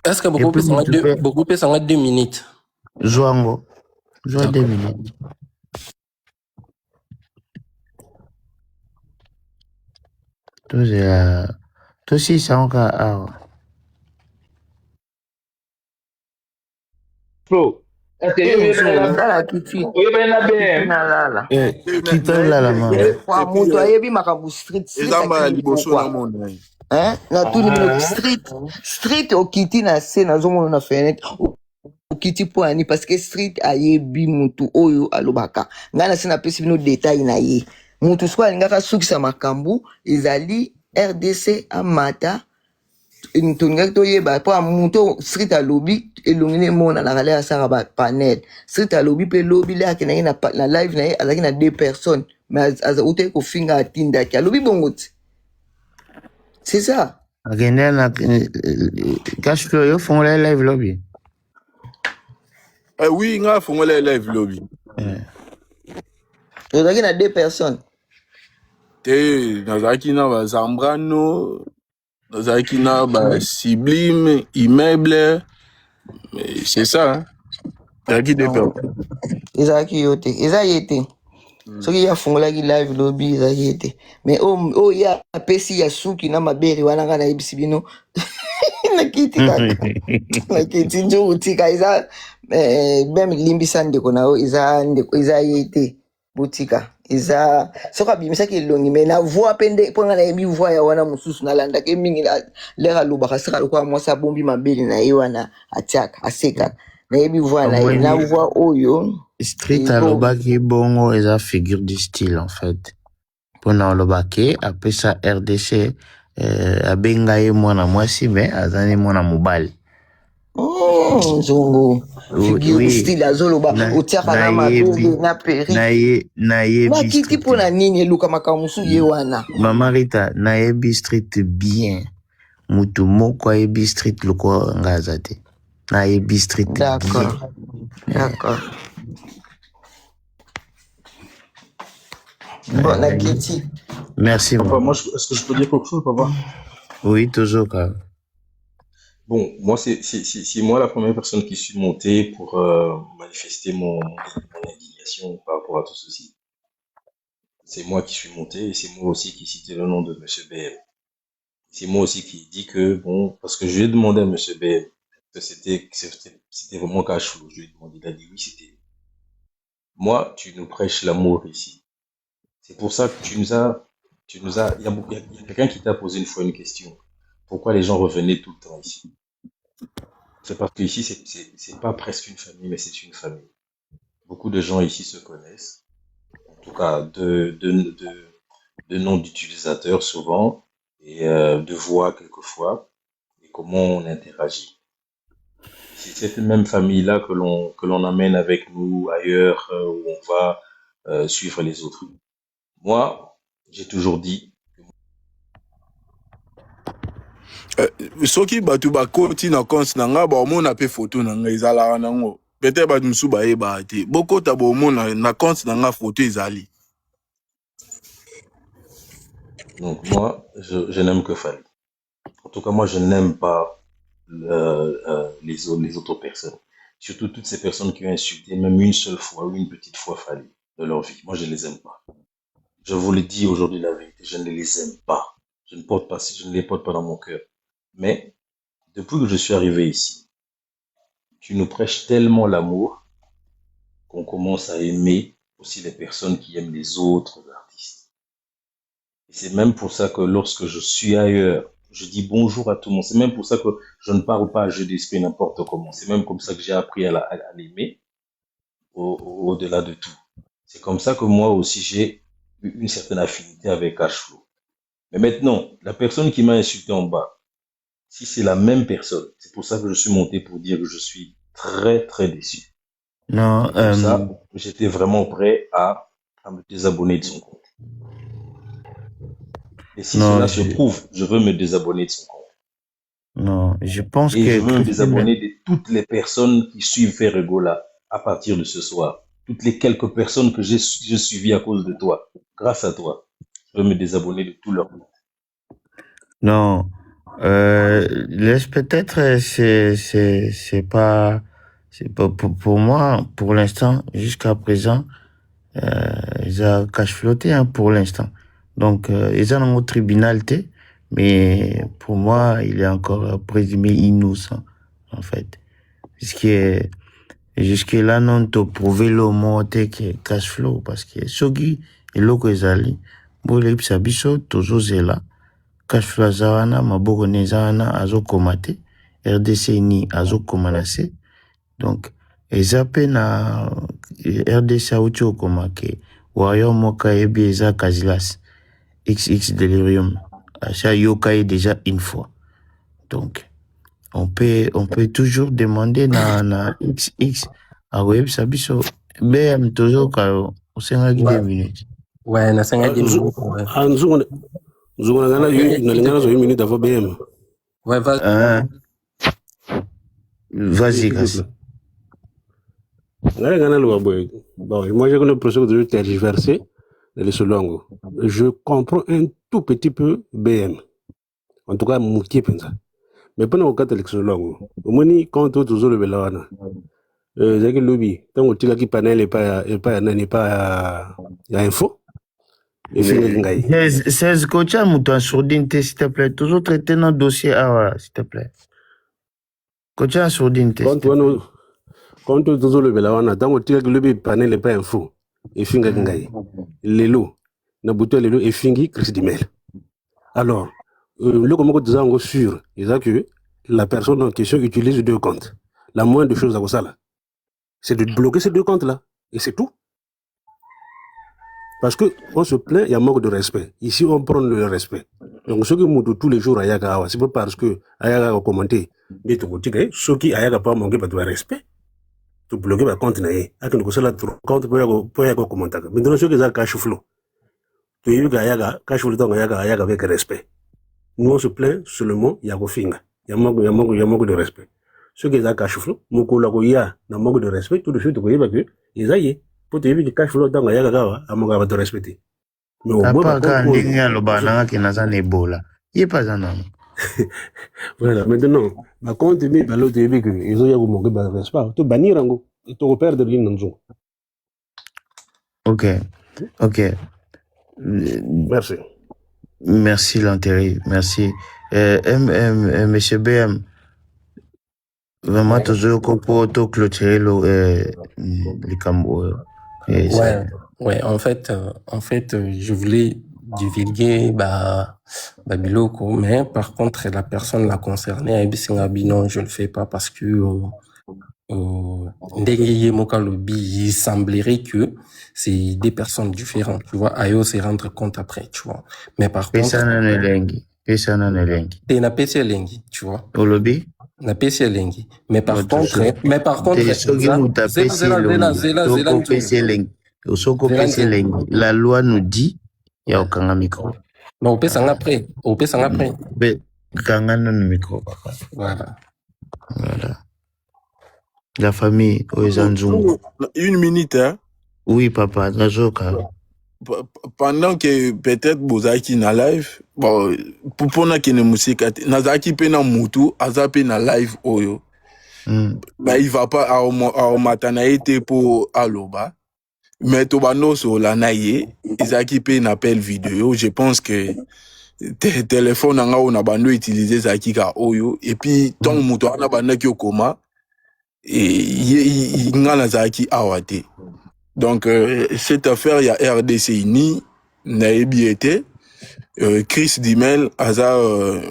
est-ce que beaucoup peut s'en 2 minutes Joango 2 minutes. Tout si ça encore awa. Flo, est-ce que la moto ayebi makambu street na tuni street okiti na se nazomona na fenêtre okiti po ani parce que street ayebi mutu oyo alobaka nga na se na pesi bino détail na ye mutu siko alingaka sukisa makambu ezali RDC amata ntongaki toyeba po mutu street alobi elongine mona na kale asaka ba panel street alobi pe lobi le akenaki na live na ye azaki na 2 personnes mais utaki kofinga atindaki alobi bongo ti c'est ça. Cash flow, yo font les live lobby. Oui, nga font les live lobby. Yo dagi na 2 personnes. Nazaki na ba Zambrano, nazaki na ba Sublime, Immeuble, c'est ça. Nazaki 2 personnes. Ezaki yote, ezayete. Soki ya fungolaki live lobby ezayete. Mais ya pesi ya suki na mabere wana nga na yebisi bino. Nakiti kaka. Nakiti njo utika eza même limbisa ndeko na eza yete butika. Eza soka bimisaki elongi mais na voix pende po nga na yebi voix ya wana mususu na landa ke mingi lera lobaka saka lokwa mwasa bombi mabere na ye wana atiaka aseka. Na yebi voix na voix oyo street alobaki bongo eza figure du style en fait. Pona olobaki après ça RDC abenga ye mwana mwasi mais azani mwana mobali. Nzongo. Figure style azoloba otiaka na matobe na peri. Na kiti pona nini eluka makamusu ye wana. Mama Rita nayebi street bien. Mutu moko ayebi street loko ngazate. Nayebi street bien. D'accord. Bon, la Kitty. Merci. Papa, moi, est-ce que je peux dire quelque chose, papa? Oui, toujours. Bon, moi, c'est moi la première personne qui suis montée pour manifester mon indignation par rapport à tout ceci. C'est moi qui suis monté et c'est moi aussi qui citais le nom de M. BM. C'est moi aussi qui dis que, bon, parce que je lui ai demandé à M. BM que c'était vraiment cash flow. Je lui ai demandé, il a dit oui, c'était. Moi, tu nous prêches l'amour ici. C'est pour ça que il y a quelqu'un qui t'a posé une fois une question. Pourquoi les gens revenaient tout le temps ici? C'est parce que ici, c'est pas presque une famille, mais c'est une famille. Beaucoup de gens ici se connaissent. En tout cas, de noms d'utilisateurs souvent, et de voix quelquefois, et comment on interagit. C'est cette même famille-là que l'on amène avec nous ailleurs, où on va suivre les autres. Moi, j'ai toujours dit. Soki batu bakoti na compte na nga ba omona pe photo na nga ezala nango. Peut-être batu musu ba yeba te. Bokota ba omona na compte na nga photo ezali. Donc moi, je n'aime que Fally. En tout cas, moi, je n'aime pas les autres personnes. Surtout toutes ces personnes qui ont insulté même une seule fois ou une petite fois Fally de leur vie. Moi, je ne les aime pas. Je vous le dis aujourd'hui la vérité, je ne les aime pas. Je ne les porte pas dans mon cœur. Mais depuis que je suis arrivé ici, tu nous prêches tellement l'amour qu'on commence à aimer aussi les personnes qui aiment les autres artistes. Et c'est même pour ça que lorsque je suis ailleurs, je dis bonjour à tout le monde. C'est même pour ça que je ne parle pas à jeu d'esprit n'importe comment. C'est même comme ça que j'ai appris à l'aimer au-delà de tout. C'est comme ça que moi aussi j'ai eu une certaine affinité avec Cashflow. Mais maintenant, la personne qui m'a insulté en bas, si c'est la même personne, c'est pour ça que je suis monté pour dire que je suis très très déçu. Non, ça, j'étais vraiment prêt à me désabonner de son compte. Et si cela se prouve, je veux me désabonner de son compte. Non, je pense et je veux me désabonner de toutes les personnes qui suivent Ferrego là à partir de ce soir. Toutes les quelques personnes que j'ai suivies à cause de toi, grâce à toi. Je veux me désabonner de tout leur compte. Non. Laisse peut-être, c'est pas pour moi, pour l'instant, jusqu'à présent, ils ont cash flotté, hein, pour l'instant. Donc, ils ont au tribunal, mais pour moi, il est encore présumé innocent, en fait. Jusque-là, non, t'as prouvé le mot que cash flow, parce que Sogi, et l'eau que Zali, Bolé Psabiso, toujours là. Cashflow zawana maboko nezawana azokomate RDC ni azokomanase donc eza pe na RDC auti okomake wayo moka ebi eza Kazilas XX Delirium acha yoka déjà une fois donc on peut toujours demander na XX a web sabiso BM toujours ka osenga 2 minutes ouais na senga 2 minutes ouais Nalingana zo 1 minute avant BM. Ouais, vas-y. Vas-y, Gassi. Moi, j'ai connu le procès de tergiverser les Solongo. Je comprends un tout petit peu BM. En tout cas, Mouki Penza. Mais pendant le cas de l'Exolongo, au moins, quand tu as le Belawana, j'ai que lobby, tant que tu as qui panel et pas info. 16 coach à Mouton Sourdine, s'il te plaît. Toujours traiter notre dossier, s'il te plaît. Coach à Sourdine, quand tu as le Belawana, tant que tu as le panel et pas info. Et finga ngai. Lelo. Na bouton lelo et fingi Chris Dimel. Alors, le comment tu as sûr, c'est que la personne en question utilise 2 comptes. La moindre chose à ça là, c'est de bloquer ces 2 comptes là. Et c'est tout. Parce qu'on se plaint, il y a manque de respect. Ici, on prend le respect. Donc, ce qui montre tous les jours à Yaga, c'est pas parce que Ayaga a commenté, dit tout ce qui Ayaga pas manqué de respect. Tout bloqué par compte naïe. À que nous sommes là, compte pour Yaga commenter. Maintenant, ce qui est cash flow. Tu as vu qu'Ayaga, cash flow, Ayaga avec respect. Nous, on se plaint seulement, il y a un finger. Il y a manque de respect. Ce qui est cash flow, mon collègue, il y a un manque de respect, tout de suite, tu vois que, ils aillent. Pour te dire que cash flow, dans Ayaga, à manque de respecter. Mais au moins, Papa, quand il y a le banana qui n'a pas Ebola, il n'y a pas un homme. Voilà, maintenant, par contre, l'autre début, ils ont eu un manque de respect. Tu bannir un go, tu perdre une zone. Ok. Merci. Merci, l'intérêt. Merci. Monsieur BM, vraiment, toujours pour clôturer les Cameroun. Ouais, en fait, je voulais divulguer Biloko, mais par contre, la personne la concernée, non, je le fais pas parce que il semblerait que c'est des personnes différentes, tu vois. Ayo se rendre compte après, tu vois. Mais par contre, t'es na PC lengi, tu vois. Au lobby? Na PC lengi. Mais par contre, la loi nous dit, il y a aucun micro. Mais on peut s'en après. Micro, papa. Voilà. La famille, Une minute, hein? Oui, papa, pendant que peut-être Bozaki na live, bon, pour na kene musique, Nazaki pe na mutu, Azape na live oyo. Il va pas à matana été pour aloba. Mais tobano so la naye, Izaki pe na appel vidéo, je pense que téléphone nga on bando utiliser Zaki ka oyo et puis tant mutu ana banda ki okoma et ngana Zaki awate. Donc cette affaire il y a RDC ni na ebiete Chris Dimel aza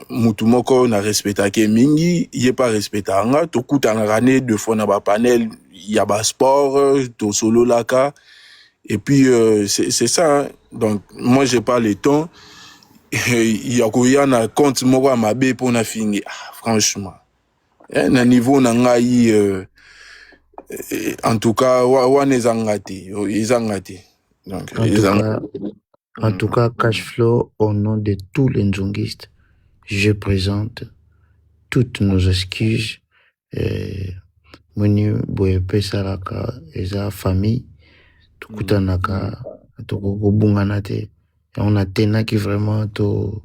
mutumoko na respectake mingi yé pas respectanga to kutanga rane de fois na ba panel ya ba sport to solo laka et puis c'est ça hein. Donc moi j'ai pas le temps il y a quoi na compte moko mabe pour na fingi franchement na niveau na ngai en tout cas wana ezangati donc en tout cas cash flow au nom de tous les nzongistes je présente toutes nos excuses moni boye pesalaka eza famille tukutanaka tokobungana te on a tenaki vraiment to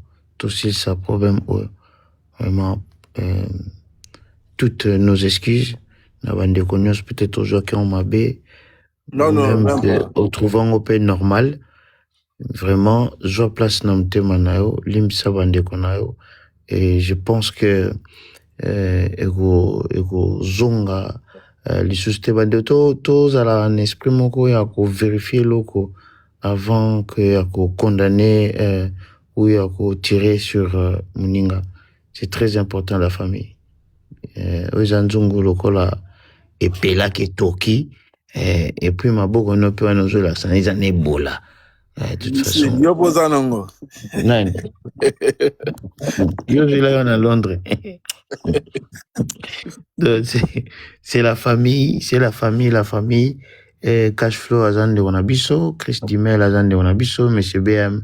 c'est ça problème vraiment toutes nos excuses na bande connus peut-être aujourd'hui qui ont mabé non au trouvant au pays normal vraiment je place na mtema nayo limsa bande konayo et je pense que ego zonga les sociétés bande to zala un esprit moko ya ko vérifier loko avant que ya ko condamner ou ya ko tirer sur muninga. C'est très important la famille ozanzungu lokola epela ke toki et puis maboko no pe wana zola saniza ne bola de toute façon yo poza nango nani yo vila à Londres. Donc, c'est la famille cash flow azande wanabiso Chris Dimel azande wanabiso monsieur BM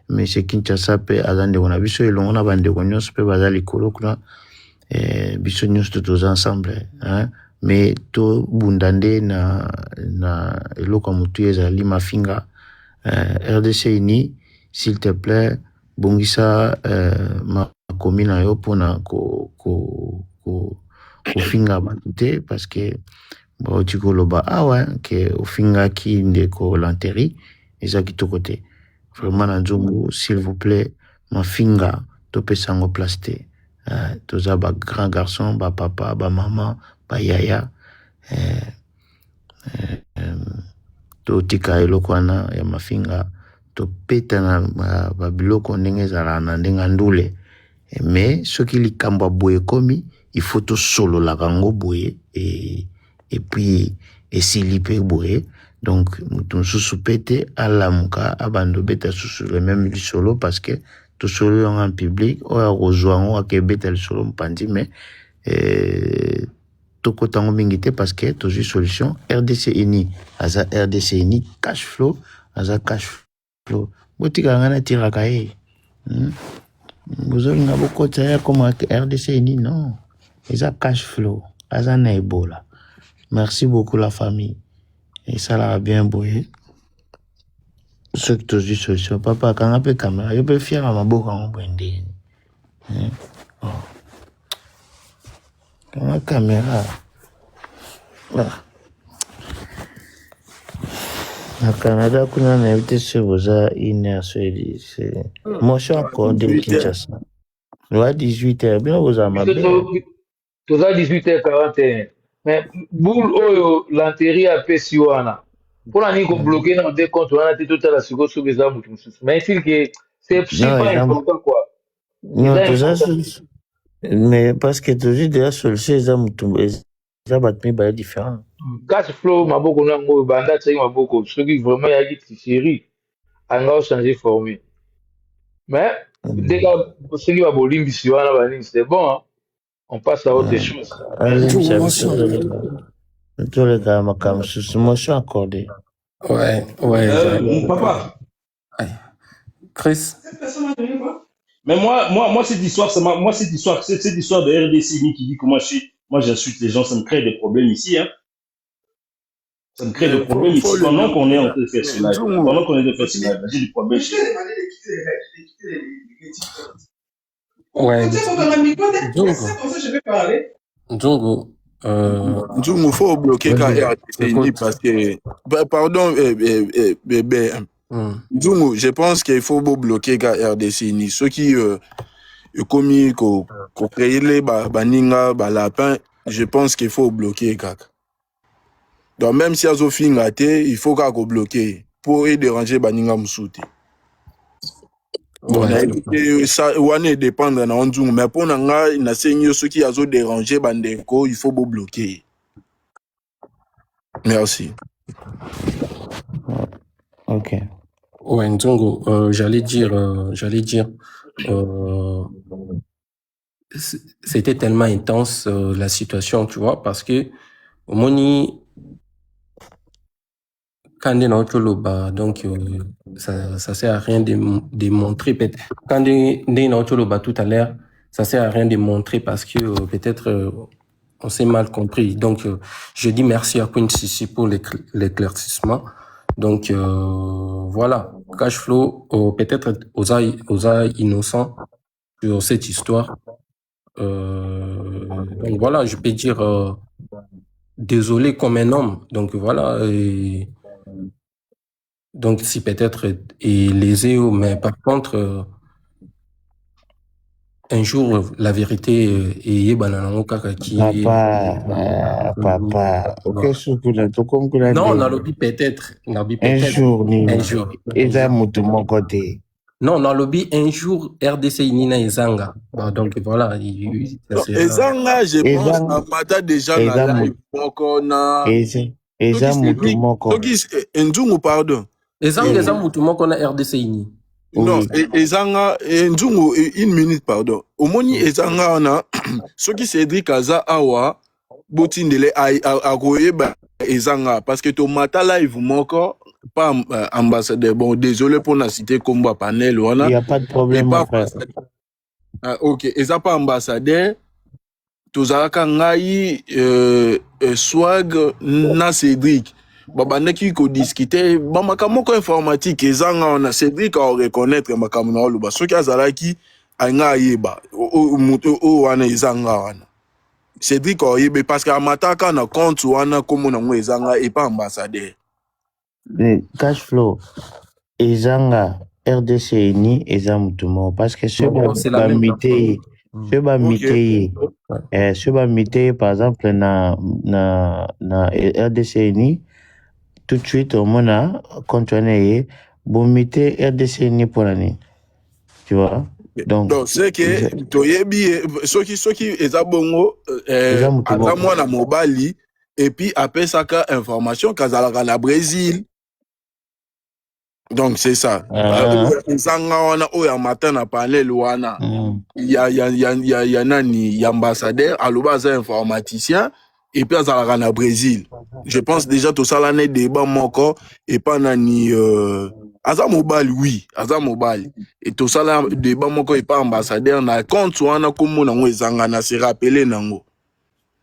monsieur Kinshasa pe azande wanabiso elongo na bande konyos pe bazali kolokuna biso nyos tous ensemble hein mais to bundande na eloko mutu ezali mafinga RDC ini s'il te plaît bongisa ma commune yo pona ko finga batute parce que bon tikoloba ouais que ofinga ki ndeko l'enterri ezaki to côté vraiment na nzungu s'il vous plaît ma finga to pesango plasté toza ba grand garçon ba papa ba maman ba yaya to tika eloko wana ya mafinga to peta na ba biloko ndenge ezala na ndenge ndule mais soki likambo boye komi il faut to solo la kango boye et puis esili pe boye Donc, nous sous-pété à la mouka, à bando beta sous le même solo parce que tout solo en public, ou à rejoindre, ou à kebeta le solo mpandi, mais, tout kotango mingité parce que toujours solution, RDC ini, aza RDC ini, cash flow, aza cash flow. Botika ngana tirakaye. Vous avez un côté comme RDC ini, non. Aza cash flow, aza na ebola. Merci beaucoup la famille. Et ça l'a bien bouillé. Ce que tu dis solution, papa, quand on peut caméra, je peux faire à ma bouche en branding. Quand la caméra, là. Au Canada, on a invité sur vos une c'est. Moi, je suis encore de Kinshasa. Nous à 18h, bien vous avez ma belle. Tous à 18h41. Mais boule oyo l'enterré à Pessiwana. Pour la nuit bloqué dans des comptes, on a été tout à la seconde sur les armes. Mais il que c'est pas important quoi. Non, tout ça, mais parce que toujours déjà sur ces armes, ça va être différent. Cash flow, ma beaucoup n'ango banda tsayi ma beaucoup. Ce qui vraiment y a dit série, on a changé formé. Mais dès que ce qui va bolim bisiwana bani, c'est bon. Hein? On passe à autre chose. Tous les gars, ma je suis accordé. Ouais. Mon papa. Chris. Mais moi cette histoire, cette histoire de RDC qui dit que moi j'insulte les gens, ça me crée des problèmes ici, hein. Ça me crée des problèmes ici. Pendant qu'on est en train de faire ce live, j'ai des problèmes. Ouais. Djongo, faut bloquer KRDC parce que, pardon, Djongo, je pense qu'il faut bloquer KRDC. Ceux qui commis qu'on crée les baninga, lapin, je pense qu'il faut bloquer kaka. Donc même si ils ont fini raté, il faut qu'on bloquer pour déranger baninga moussouti. Ça on dépend de Nandjung, mais pour nanga na senyo ceux qui ont dérangé bandeko, il faut bloquer. Merci. Ok. Ouais, Ndongo, j'allais dire, c'était tellement intense la situation, tu vois, parce que au moni quand on a donc ça sert à rien de montrer peut-être quand on a tout à l'heure, ça sert à rien de montrer parce que peut-être on s'est mal compris. Donc je dis merci à Queen Sissi pour l'éclaircissement. Donc voilà, cash flow peut-être aux innocents sur cette histoire. Donc voilà, je peux dire désolé comme un homme. Donc voilà. Donc si peut-être est lésé, mais par contre un jour la vérité est papa non on a lobby peut-être un jour et là de mon côté non on a lobby un jour RDC Nina Ezanga donc voilà Ezanga je pense à Mata déjà na live encore na Ndungu pardon Ezanga mutumoko na RDC Ini. Non, Ezanga, Ndungu, une minute, pardon. Au moni Ezanga, on a, ce qui Cédric Aza Awa, Botindele, Agoye, Ezanga, parce que ton matin là, il vous manque pas ambassadeur. Bon, désolé pour la cité combat panel, il n'y a pas de problème, mon frère. Ok, Eza pas ambassadeur, Tozaraka Ngai, Swag, na Cédric. Babaneki ko discuter ba makamoko informatique ezanga on Cédric a reconnaître makamona oluba soki azalaki anga yeba o wana ezanga wana Cédric a yeba parce que amataka na compte wana comme na ngo ezanga et pas ambassadeur cash flow ezanga RDC ni ezamutumo parce que ce ba mité par exemple na RDC ni tout de suite, on a continué bomité RDC ni pour l'année. Tu vois? Donc c'est que toyebi ceux qui ezabongo azamwa na mobali et puis après ça information kazalaka na Brésil. Donc c'est ça. Ezanga wana oya matin na panel wana. Il y a nani, y a ambassadeur, aloba za informaticien et puis azalaka na Brésil. Je pense déjà tout ça l'année débat moko et pas nani aza mobile oui, aza mobile. Et tout ça là débat moko et pas ambassadeur na compte wana komo nango ezanga na se rappeler nango.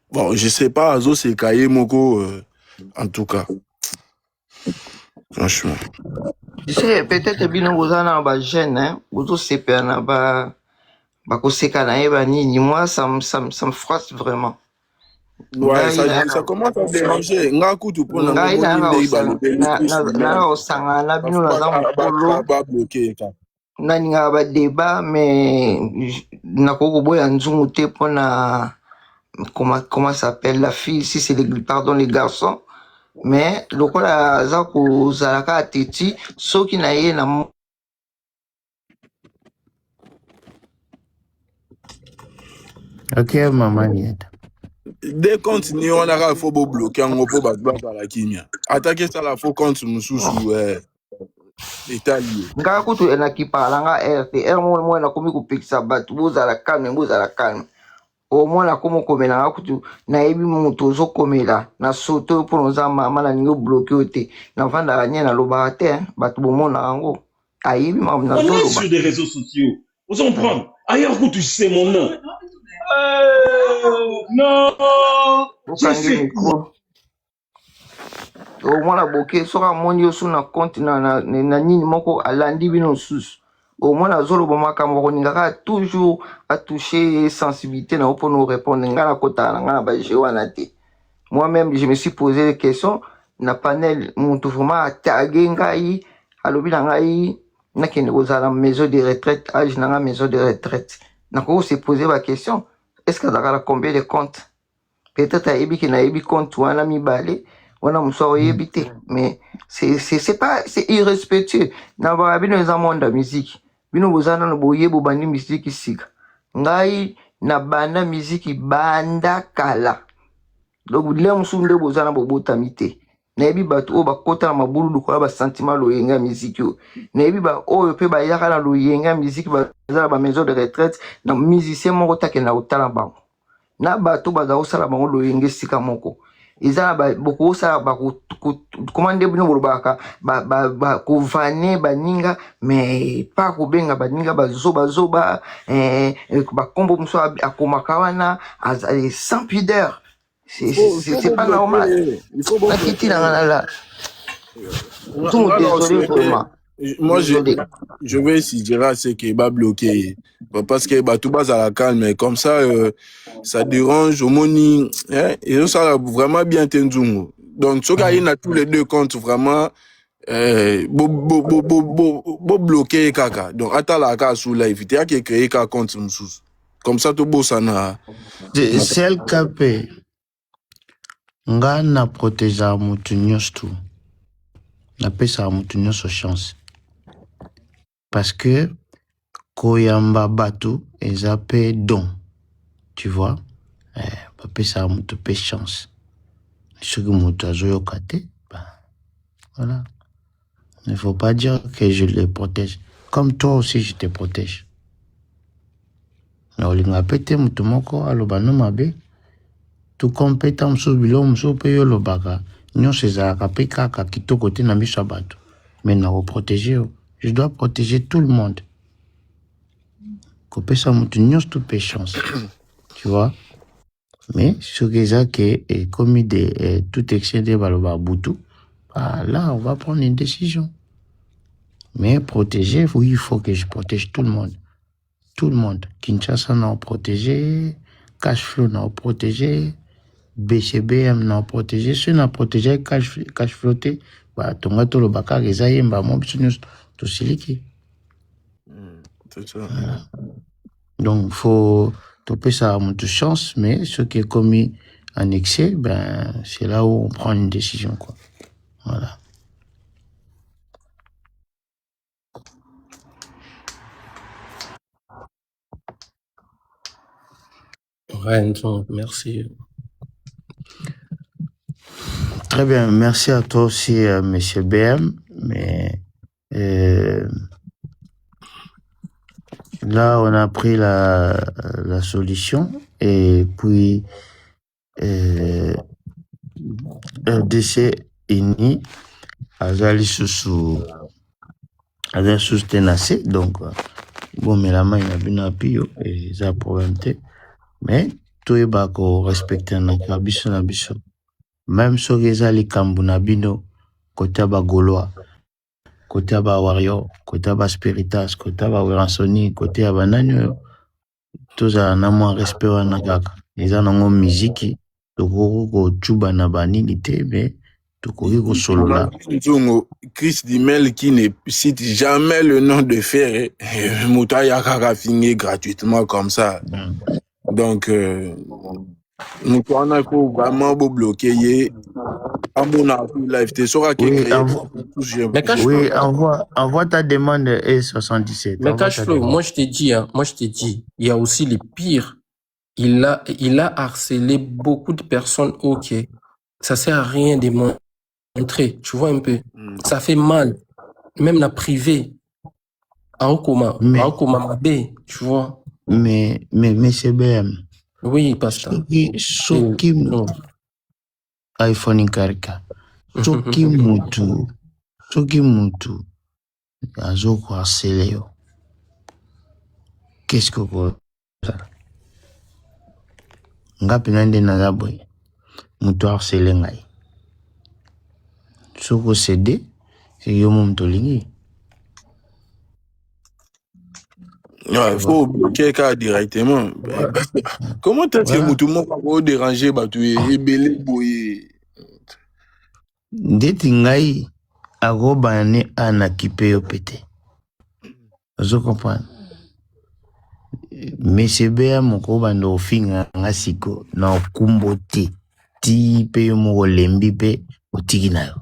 Bon, je sais pas azo se kaye moko en tout cas. Franchement. Tu sais, peut-être bino bozana ba jeune, hein, bozo CPA na ba koseka na yeba nini. Moi, ça me froisse vraiment. Ouais, ça commence à déranger. Ngaku tu peux ngai na osanga na bino na za mokolo naninga ba débat mais nakoko boya nzungu te pona comment s'appelle la fille si c'est les garçons mais lokola za kozalaka ateti soki na ye na Ok, maman Nieta. Dès continue on a faut bloquer en gros pour la kimia. Attaquer ça la faut compte mususu Italie. Nga kutu enaki parlanga RTR mo na komi ko pikisa batu bozala calme au moins na komo komela nga kutu na yebi mutu zo komela na soto pour nous mama na ningo bloquer ote na vanda anya na loba te batu bomona yango ayebi mam na on est sur des réseaux sociaux vous en prendre ailleurs que tu sais mon nom non au moins la boke sera monio sur na compte na nini moko alandi bino sus au moins la zolo bomaka moko ningaka toujours à toucher sensibilité na pour nous répondre ngala kota ngala ba jewana te moi-même je me suis posé des questions na panel muntu vraiment tagué ngai alobi na ngai na kende kozala maison de retraite âge na maison de retraite na ko se poser la question est-ce que ça combien de comptes peut-être ayebi ki na yebi compte wana mibale wana muso yebite mais c'est pas c'est irrespectueux na ba bino za monde musique bino bozana no boyebo bandi musique sika ngai na banda musique banda kala donc le musunde bozana bobotamite na yebi batu o bakota na mabulu lukola ba sentiment loyenga musique yo na yebi ba oyo pe ba yaka na loyenga musique ba za ba maison de retraite na musicien moko take na utala bango na bato baza osala bango loyenge sika moko eza ba boko osala ba commande bino bolobaka ba kovane baninga mais pas kobenga baninga bazoba ba kombo muso akomaka wana sans pudeur c'est pas normal la kiti na la tout désolé vraiment. Moi, je vais si dire c'est qu'il va bloquer. Parce que tout bas à la calme, mais comme ça, ça dérange au moni. Et ça a vraiment bien entendu. Donc, ce gars, il a tous les deux comptes vraiment. Bloquer kaka. Donc, attends la case sous live. Il y a qui créé un compte. Comme ça, tout beau, ça n'a. C'est le capé. Nga na protège à moutounios tout. Na pesa à moutounios aux chances. Parce que koyamba batu ezape don, tu vois, pape ça mutu pe chance. Ce que mutu azoyo kate, voilà. Il ne faut pas dire que je les protège. Comme toi aussi, je te protège. Mais olinga pete mutu moko aloba no mabe, tout compétent mso bilo mso pe yo lobaka, nyonso ezalaka pe kaka kitoko te na miso batu. Mais na protéger. Je dois protéger tout le monde. Couper ça, tout péchance. Tu vois? Mais ce qui est commis de tout excédé par le barboutou, là, on va prendre une décision. Mais protéger, oui, il faut que je protège tout le monde. Tout le monde. Kinshasa n'a protégé, Cashflow n'a protégé, BCBM n'a protégé, ceux n'a protégé Cashflow, tonga to le baka gezayemba mo biso to siliki. C'est ça. Donc faut topper ça à toute chance, mais ce qui est commis en excès, ben c'est là où on prend une décision, quoi. Voilà. Ouais, merci. Très bien, merci à toi aussi, monsieur BM. Mais là, on a pris la solution et puis RDC ini azali sous tenacé, donc bon, mais la main a bien appuyé et ça problème. Mais tout est bas qu'on respecte na biso. Même si les alikambu na bino côté ba Gaulois, côté ba Warrior, côté ba Spiritas, côté ba Weransoni, côté ba Nanyo, tous a na moins respect wana kaka. Ils ont une musique, toko ko chuba na banini te, mais toko ko solo là. Chris Dimel qui ne cite jamais le nom de Ferré, Moutaya Kaka fini gratuitement comme ça. Donc, nous il faut vraiment bloquer. À mon avis, l'AFT sera créé. Oui, envoie ta demande E77. Mais Cashflow, moi je t'ai dit, il y a aussi les pires. Il a harcelé beaucoup de personnes, ok. Ça sert à rien de montrer, tu vois un peu. Ça fait mal. Même la privée. Aokoma Mabé, tu vois. Mais c'est BM. Oui, pasteur. Soki iPhone inkarika. Soki mutu azoko harceler yo. Qu'est-ce que vous ça? Ngapi nande na boy. Mutu harceler ngai. Soko cédé, c'est yo mtolingi. Il faut bloquer ça directement. Comment est-ce que tout le monde va déranger et belé boye? Ndeti ngai agobane ana kipe yo pété. Vous comprenez? Mais c'est bien mon bando ofinga ngasiko na okumbote ti pe yo mo lembi pe otiki na yo.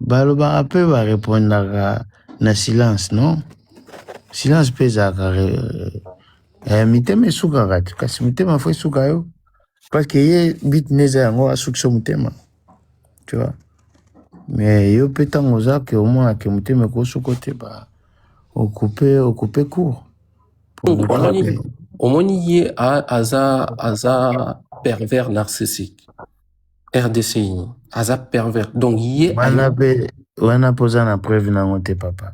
Baloba ape va répondre na silence, non? Silence pesa kare. Miteme suka gati. Kasi mitema fwe suka yo. Parce que ye bit neza yango asukso mutema. Tu vois? Mais yo petango za ke au moins ke mutema ko sukote ba occuper court. Omoni ye aza pervers narcissique. RDCI, aza pervers. Donc ye wana posa na preuve na ngote papa.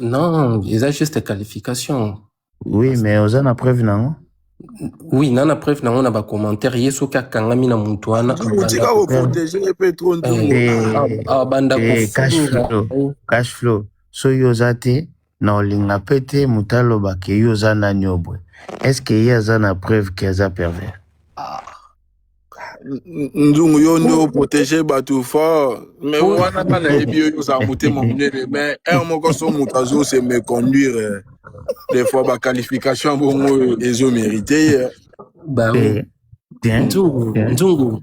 Non, ils ont juste des qualifications. Oui, mais oza na preuve na ngo? Oui, nana preuve na ngo na ba commentaire yeso ka kangami na muntu wana. Tika ko protéger Petro banda ko cash flow. So yozate na olinga pete mutalo ba ke yoza na nyobwe. Est-ce que yaza na preuve que aza pervers? Nzungu yondo protéger batu fort mais wana kana ebio yoza mutema munene mais un moko so mutazo se me conduire des fois ba qualification bongo ezo mérité bah oui Nzungu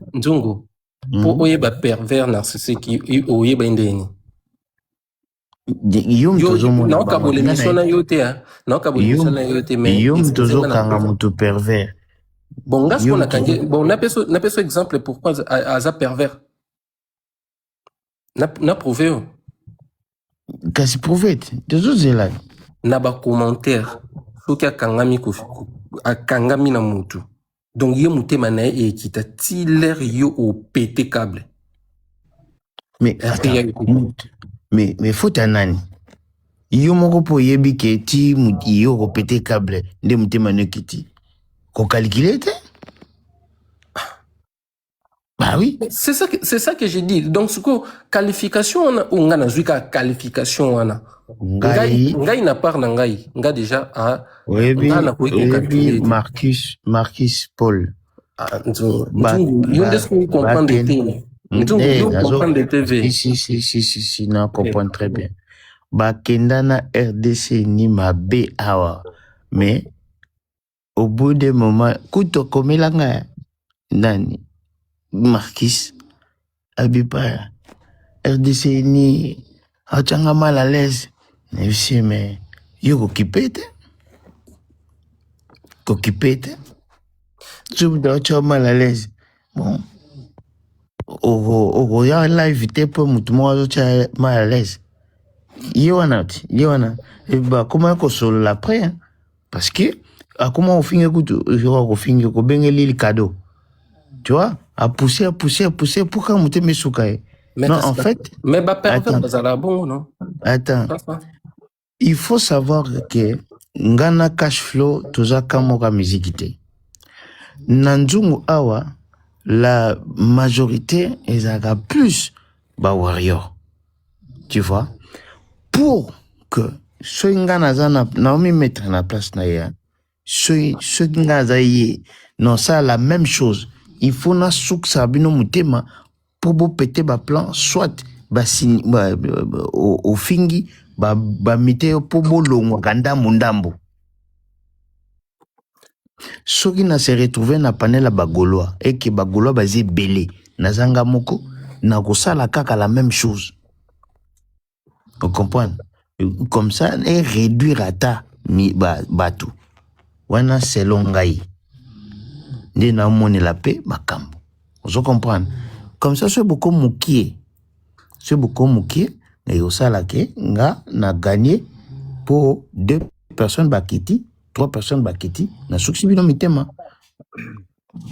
po oyeba pervers narcissique oyeba ndeni yum tozo mona na ka bolemission na yote na ka bolemission na yote mais yum tozo kanga mutu pervers. Bon, on a fait exemple pourquoi aza pervers. Na prouvé. Qu'est-ce prouvé? Désolé là. Na ba commentaire. Faut qu'il y a kangami na mutu. Donc ye mutema na e kita ti l'air yo au pété câble. Mais mais faut tanani. Yo moko po yebi ke ti muti yo au pété câble nde mutema na kiti. Qu'on calcule. Bah oui. C'est ça que j'ai dit. Donc, ce que qualification, on a zuika qualification, on a. Ngai na part na ngai. Nga déjà a. Oui, Marcus Paul. Yonde ce comprend des TV. Comprend des TV. Si, non, comprend très bien. Bakenda na RDC ni ma B awa. Mais au bout des moments, kuto komelanga nani Marquis Abipaya RDC ni achanga mal à l'aise. Mais yo kokipete. Tu me dois mal à l'aise. Bon, ya live te po mutu moko azotia mal à l'aise ye wana bakoma kosolola après hein? Parce que akoma ofinge kutu kofinge kobengeli cadeau tu vois à pousser pour quand mutu mesuka ye non en fait mais non attends il faut savoir que ngana cash flow toza kamoka musique te nanzungu awa la majorité ezaka plus ba warrior tu vois pour que ceux nga nazana naomi mettre na place na ya ceux nga zaye non ça la même chose il faut na souksa bino mutema pour bo péter ba plan soit ba sini au fingi ba mite pour bo longwa kanda mundambo soki na se retrouver na panel bagolois et que bagolois bazi belé nazanga moko na kosala kaka la même chose. Vous comprenez? Comme ça et réduire ata mi batu wana selon ngai ndi na moni la paix makambo. Vous comprenez? Comme ça c'est beaucoup mukie et osala ke nga na gagné pour 2 personnes bakiti 3 personnes bakiti na suksi bino mitema.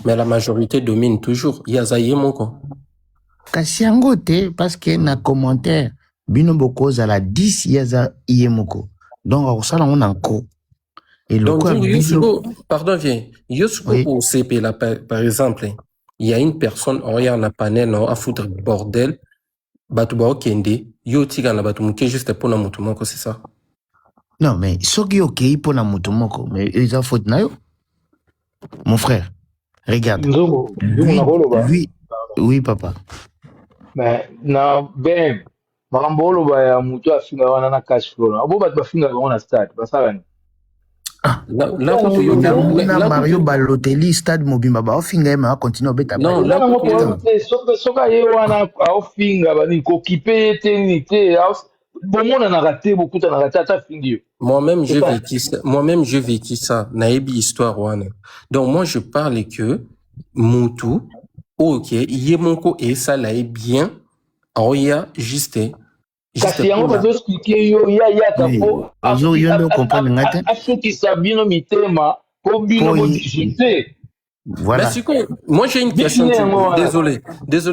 Mais la majorité domine toujours. Yazaye moko. Kasi yango te parce que na commentaire bino boko za la 10 yaza yemoko. Donc osala on encore. Et le donc quoi pardon viens. Yosuko au CP là par exemple, il y a une personne regarde la panel non à foutre bordel. Batu ba okende yo tika na batu muke juste pour na mutu moko c'est ça. Non, mais ce qui est ok pour la motomoko, mais ils ont faute nayo. Mon frère, regarde. Oui, papa. Mais na ben, marambolo ba ya mutu afinga wana na cash flow. Abo bat bafinga wana start, basala ni. Là Mario Balotelli stade Mobimba ba ofinga ma continue beta. Non, là soka ye wana ofinga ba ni ko kipe te ni te. Bon, on a raté beaucoup, on a raté à ta finir. Moi-même, j'ai vécu ça. Naïbi histoire, wana. Donc, moi, je parle que Moutou, ok, Yemoko et ça là est bien. Alors, il y a juste. Kasi yango bazo expliquer yo ya kapo. Azo yo comprendre ngate. Asoki sabino mitema ko bino mo discuter. Voilà. Mais moi j'ai une question. Désolé,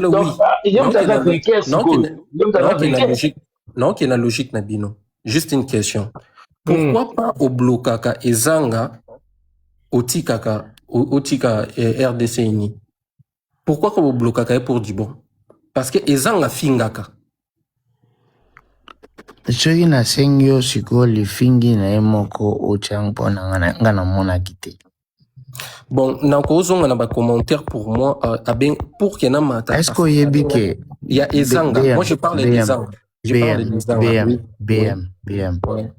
oui. Non, qui est la logique Nabino. Juste une question. Pourquoi pas au blokaka et zanga otika RDC ini? Pourquoi au blokaka est pour du bon? Parce que ezanga fingaka. Soki na sengyo siko li fingi na emoko ochangpo na ngana mona kite. Bon, na kozonga na ba commentaire pour moi pour que na mata. Est-ce que yebike il y a ezanga. Moi je parle des ezanga. BM. Ouais.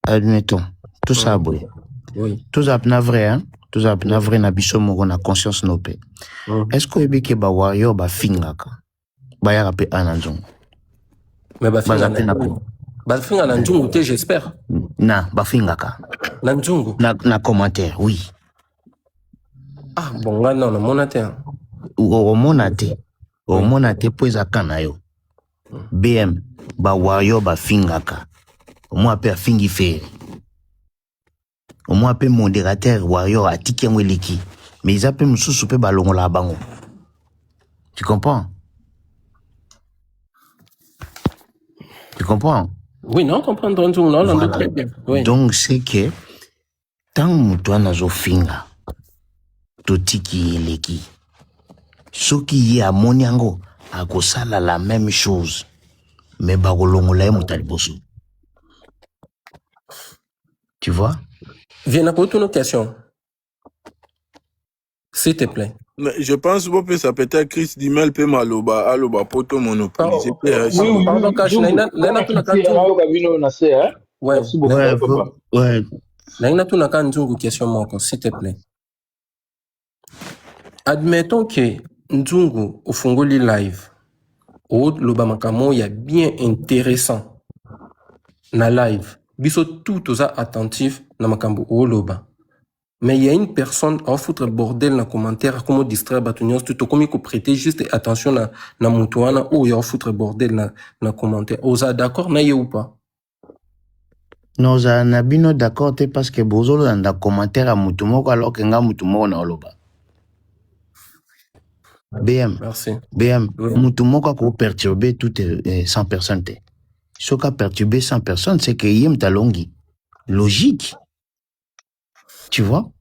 Admettons, tout ça boy. Oui. Tout ça na vrai hein. Tout ça na vrai na biso moko na conscience no pe. Est-ce que yebike ba warrior ba fingaka? Ba ya pe ananzongo. Mais ba finga na nzungu te j'espère. Na ba fingaka. Na nzungu. Na commentaire, oui. Ah bon là non monate. O monate po ezaka na yo. BM ba warrior ba fingaka. Moi pe fingi fe. Moi pe modérateur warrior atiki ngweliki. Mais ils appellent mususu pe balongola bango. Tu comprends? Tu comprends? Oui, non, comprendre non, voilà. Très bien. Oui. Donc c'est que tant mutu nazo finga totiki eleki. Soki ye amoni yango akosala la même chose. Mais bakolongola mutaliboso. Tu vois? Viens à poser une question. S'il te plaît. Je pense que ça peut être Chris Dimel peut maloba aloba poto monopolisé. Oui, pardon Cash, ouais. Naina tu naka nzungu question moko s'il te plaît. Admettons que nzungu ufunguli live. Ou loba makamo ya bien intéressant na live. Biso tout oza attentif na makambo o loba. Mais il y a une personne à foutre bordel dans le commentaire, comment distraire Batunios, tout comme il faut prêter juste attention à Moutouana ou il y a foutre bordel dans le commentaire. Vous êtes d'accord, n'a ou pas? Non, ça n'a pas d'accord, parce que vous avez dans le commentaire à Moutoumoko alors que nga Moutoumoko na oloba. BM. Merci. BM. Moutoumoko a perturbé toutes 100 personnes. Ce qui a perturbé 100 personnes, c'est qu'il y a un talongi. Logique. Tu vois?